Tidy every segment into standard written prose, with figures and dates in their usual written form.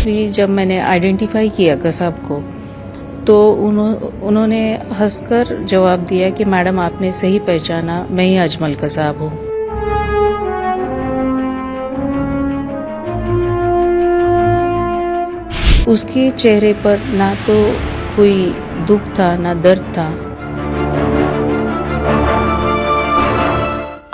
भी जब मैंने आइडेंटिफाई किया कसाब को, तो उन्होंने हंसकर जवाब दिया कि मैडम आपने सही पहचाना, मैं ही अजमल कसाब हूँ। उसके चेहरे पर ना तो कोई दुख था ना दर्द था।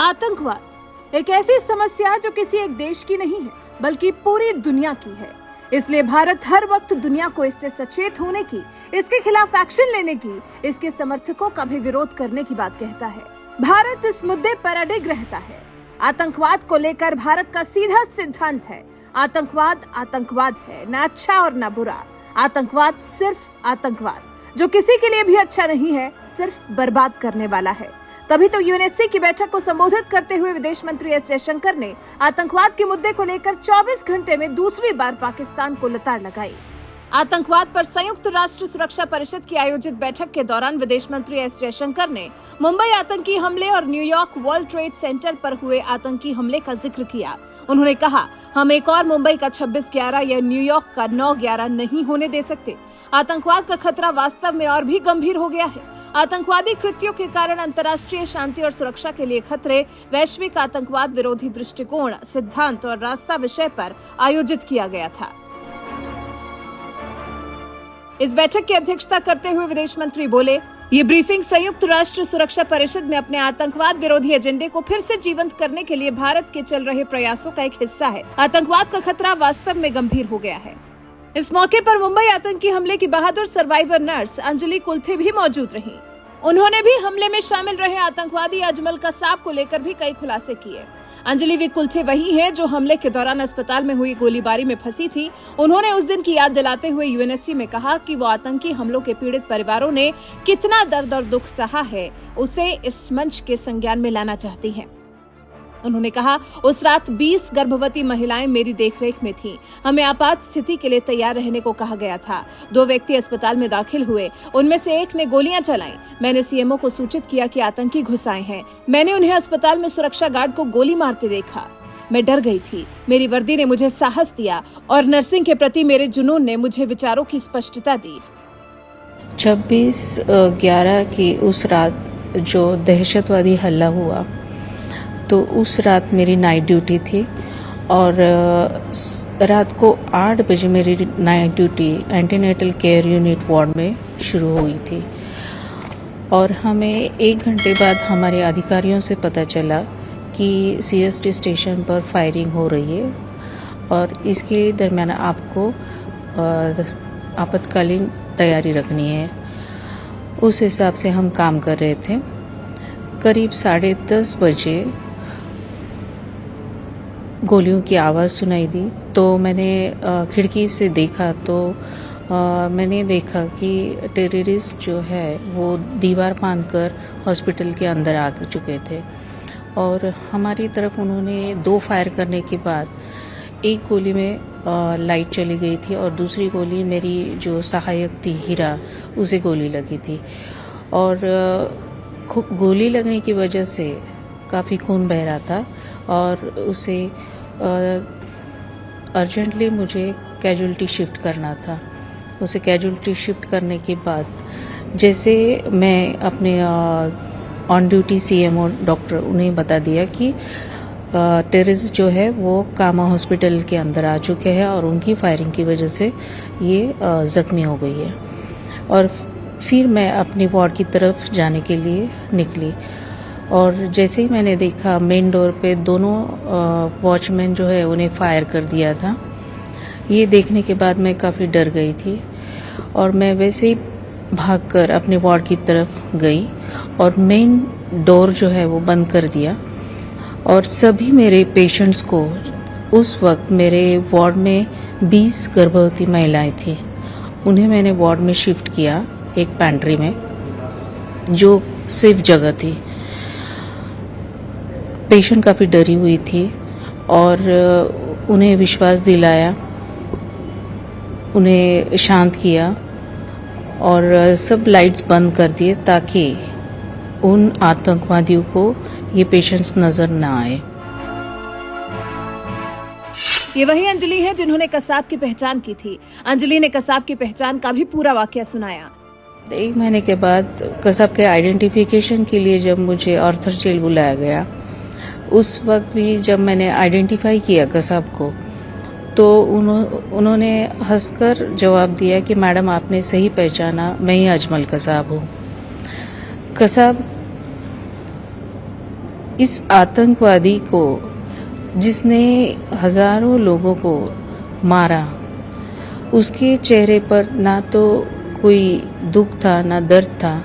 आतंकवाद एक ऐसी समस्या जो किसी एक देश की नहीं है बल्कि पूरी दुनिया की है। इसलिए भारत हर वक्त दुनिया को इससे सचेत होने की, इसके खिलाफ एक्शन लेने की, इसके समर्थकों का भी विरोध करने की बात कहता है। भारत इस मुद्दे पर अडिग रहता है। आतंकवाद को लेकर भारत का सीधा सिद्धांत है, आतंकवाद आतंकवाद है, न अच्छा और न बुरा। आतंकवाद सिर्फ आतंकवाद, जो किसी के लिए भी अच्छा नहीं है, सिर्फ बर्बाद करने वाला है। तभी तो यूएनएससी की बैठक को संबोधित करते हुए विदेश मंत्री एस जयशंकर ने आतंकवाद के मुद्दे को लेकर 24 घंटे में दूसरी बार पाकिस्तान को लताड़ लगाई। आतंकवाद पर संयुक्त राष्ट्र सुरक्षा परिषद की आयोजित बैठक के दौरान विदेश मंत्री एस जयशंकर ने मुंबई आतंकी हमले और न्यूयॉर्क वर्ल्ड ट्रेड सेंटर पर हुए आतंकी हमले का जिक्र किया। उन्होंने कहा, हम एक और मुंबई का 26/11 या न्यूयॉर्क का 9/11 नहीं होने दे सकते। आतंकवाद का खतरा वास्तव में और भी गंभीर हो गया है। आतंकवादी कृत्यों के कारण अंतर्राष्ट्रीय शांति और सुरक्षा के लिए खतरे, वैश्विक आतंकवाद विरोधी दृष्टिकोण, सिद्धांत और रास्ता विषय पर आयोजित किया गया था। इस बैठक की अध्यक्षता करते हुए विदेश मंत्री बोले, ये ब्रीफिंग संयुक्त राष्ट्र सुरक्षा परिषद में अपने आतंकवाद विरोधी एजेंडे को फिर से जीवंत करने के लिए भारत के चल रहे प्रयासों का एक हिस्सा है। आतंकवाद का खतरा वास्तव में गंभीर हो गया है। इस मौके पर मुंबई आतंकी हमले की बहादुर सर्वाइवर नर्स अंजलि कुल्थे भी मौजूद रहीं। उन्होंने भी हमले में शामिल रहे आतंकवादी अजमल कसाब को लेकर भी कई खुलासे किए। अंजलि वी कुल्थे वही है जो हमले के दौरान अस्पताल में हुई गोलीबारी में फंसी थी। उन्होंने उस दिन की याद दिलाते हुए यूएनएससी में कहा कि वो आतंकी हमलों के पीड़ित परिवारों ने कितना दर्द और दुख सहा है, उसे इस मंच के संज्ञान में लाना चाहती हैं। उन्होंने कहा, उस रात 20 गर्भवती महिलाएं मेरी देखरेख में थीं। हमें आपात स्थिति के लिए तैयार रहने को कहा गया था। 2 व्यक्ति अस्पताल में दाखिल हुए, उनमें से एक ने गोलियां चलाईं। मैंने सीएमओ को सूचित किया कि आतंकी घुस आए हैं। मैंने उन्हें अस्पताल में सुरक्षा गार्ड को गोली मारते देखा। मैं डर गई थी। मेरी वर्दी ने मुझे साहस दिया और नर्सिंग के प्रति मेरे जुनून ने मुझे विचारों की स्पष्टता दी। 26/11 की उस रात जो दहशतवादी हमला हुआ, तो उस रात मेरी नाइट ड्यूटी थी और रात को 8 बजे मेरी night duty antenatal care unit ward में शुरू हुई थी और हमें 1 घंटे बाद हमारे अधिकारियों से पता चला कि सीएसटी स्टेशन पर फायरिंग हो रही है और इसके दरमियान आपको आपातकालीन तैयारी रखनी है। उस हिसाब से हम काम कर रहे थे। करीब 10:30 बजे गोलियों की आवाज़ सुनाई दी, तो मैंने खिड़की से देखा तो मैंने देखा कि टेररिस्ट जो है वो दीवार फांदकर हॉस्पिटल के अंदर आ चुके थे और हमारी तरफ उन्होंने 2 फायर करने के बाद एक गोली में लाइट चली गई थी और दूसरी गोली मेरी जो सहायक थी हीरा, उसे गोली लगी थी और गोली लगने की वजह से काफ़ी खून बह रहा था और उसे अर्जेंटली मुझे कैजुअल्टी शिफ्ट करना था। उसे कैजुअल्टी शिफ्ट करने के बाद जैसे मैं अपने ऑन ड्यूटी सीएमओ डॉक्टर उन्हें बता दिया कि टेररिस्ट जो है वो कामा हॉस्पिटल के अंदर आ चुके हैं और उनकी फायरिंग की वजह से ये ज़ख्मी हो गई है और फिर मैं अपनी वार्ड की तरफ जाने के लिए निकली और जैसे ही मैंने देखा मेन डोर पे दोनों वॉचमैन जो है उन्हें फायर कर दिया था। ये देखने के बाद मैं काफ़ी डर गई थी और मैं वैसे ही भागकर अपने वार्ड की तरफ गई और मेन डोर जो है वो बंद कर दिया और सभी मेरे पेशेंट्स को उस वक्त मेरे वार्ड में 20 गर्भवती महिलाएं थी, उन्हें मैंने वार्ड में शिफ्ट किया एक पैंट्री में जो सेफ जगह थी। पेशेंट काफ़ी डरी हुई थी और उन्हें विश्वास दिलाया, उन्हें शांत किया और सब लाइट्स बंद कर दिए ताकि उन आतंकवादियों को ये पेशेंट्स नज़र ना आए। ये वही अंजलि है जिन्होंने कसाब की पहचान की थी। अंजलि ने कसाब की पहचान का भी पूरा वाकया सुनाया। 1 महीने के बाद कसाब के आइडेंटिफिकेशन के लिए जब मुझे आर्थर जेल बुलाया गया, उस वक्त भी जब मैंने आइडेंटिफाई किया कसाब को, तो उन्होंने हंसकर जवाब दिया कि मैडम आपने सही पहचाना, मैं ही अजमल कसाब हूँ। कसाब इस आतंकवादी को जिसने हजारों लोगों को मारा, उसके चेहरे पर ना तो कोई दुख था ना दर्द था।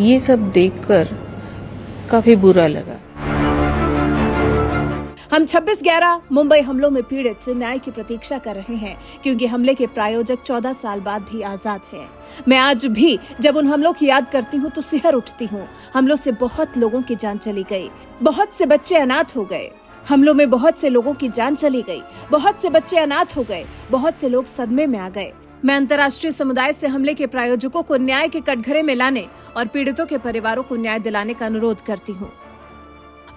ये सब देखकर काफी बुरा लगा। हम 26/11 मुंबई हमलों में पीड़ित न्याय की प्रतीक्षा कर रहे हैं, क्योंकि हमले के प्रायोजक 14 साल बाद भी आजाद हैं। मैं आज भी जब उन हमलों की याद करती हूँ तो सिहर उठती हूँ। हमलों से बहुत लोगों की जान चली गई, बहुत से बच्चे अनाथ हो गए। हमलों में बहुत से लोगों की जान चली गई, बहुत से बच्चे अनाथ हो गए, बहुत से लोग सदमे में आ गए। मैं अंतर्राष्ट्रीय समुदाय से हमले के प्रायोजकों को न्याय के कटघरे में लाने और पीड़ितों के परिवारों को न्याय दिलाने का अनुरोध करती हूँ।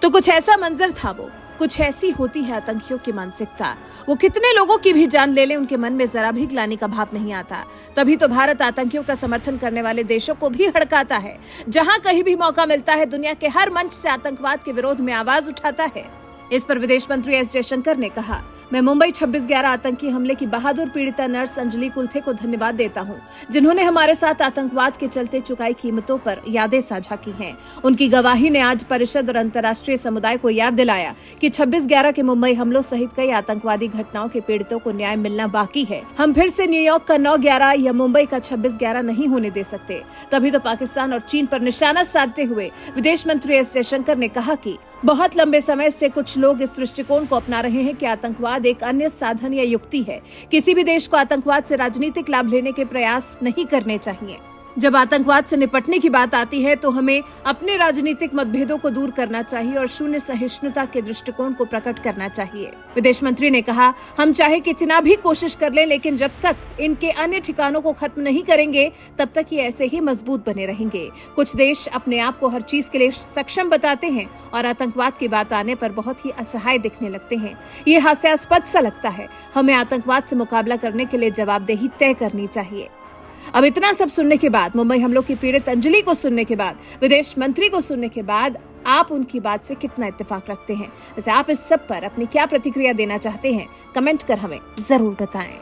तो कुछ ऐसा मंजर था वो, कुछ ऐसी होती है आतंकियों की मानसिकता। वो कितने लोगों की भी जान ले ले, उनके मन में जरा भी ग्लानि का भाव नहीं आता। तभी तो भारत आतंकियों का समर्थन करने वाले देशों को भी हड़काता है। जहां कहीं भी मौका मिलता है, दुनिया के हर मंच से आतंकवाद के विरोध में आवाज उठाता है। इस पर विदेश मंत्री एस जयशंकर ने कहा, मैं मुंबई 26/11 आतंकी हमले की बहादुर पीड़िता नर्स अंजलि कुल्थे को धन्यवाद देता हूं, जिन्होंने हमारे साथ आतंकवाद के चलते चुकाई कीमतों पर यादें साझा की हैं। उनकी गवाही ने आज परिषद और अंतर्राष्ट्रीय समुदाय को याद दिलाया कि 26/11 के मुंबई हमलों सहित कई आतंकवादी घटनाओं के पीड़ितों को न्याय मिलना बाकी है। हम फिर से न्यूयॉर्क का 9/11 या मुंबई का 26/11 नहीं होने दे सकते। तभी तो पाकिस्तान और चीन पर निशाना साधते हुए विदेश मंत्री एस जयशंकर ने कहा कि बहुत लंबे समय से कुछ लोग इस दृष्टिकोण को अपना रहे हैं कि आतंकवाद एक अन्य साधन या युक्ति है। किसी भी देश को आतंकवाद से राजनीतिक लाभ लेने के प्रयास नहीं करने चाहिए। जब आतंकवाद से निपटने की बात आती है तो हमें अपने राजनीतिक मतभेदों को दूर करना चाहिए और शून्य सहिष्णुता के दृष्टिकोण को प्रकट करना चाहिए। विदेश मंत्री ने कहा, हम चाहे कितना भी कोशिश कर लें, लेकिन जब तक इनके अन्य ठिकानों को खत्म नहीं करेंगे तब तक ये ऐसे ही मजबूत बने रहेंगे। कुछ देश अपने आप को हर चीज के लिए सक्षम बताते हैं और आतंकवाद की बात आने पर बहुत ही असहाय दिखने लगते हैं। ये हास्यास्पद सा लगता है। हमें आतंकवाद से मुकाबला करने के लिए जवाबदेही तय करनी चाहिए। अब इतना सब सुनने के बाद, मुंबई हमलों की पीड़ित अंजलि को सुनने के बाद, विदेश मंत्री को सुनने के बाद, आप उनकी बात से कितना इत्तेफाक रखते हैं? वैसे आप इस सब पर अपनी क्या प्रतिक्रिया देना चाहते हैं? कमेंट कर हमें जरूर बताएं।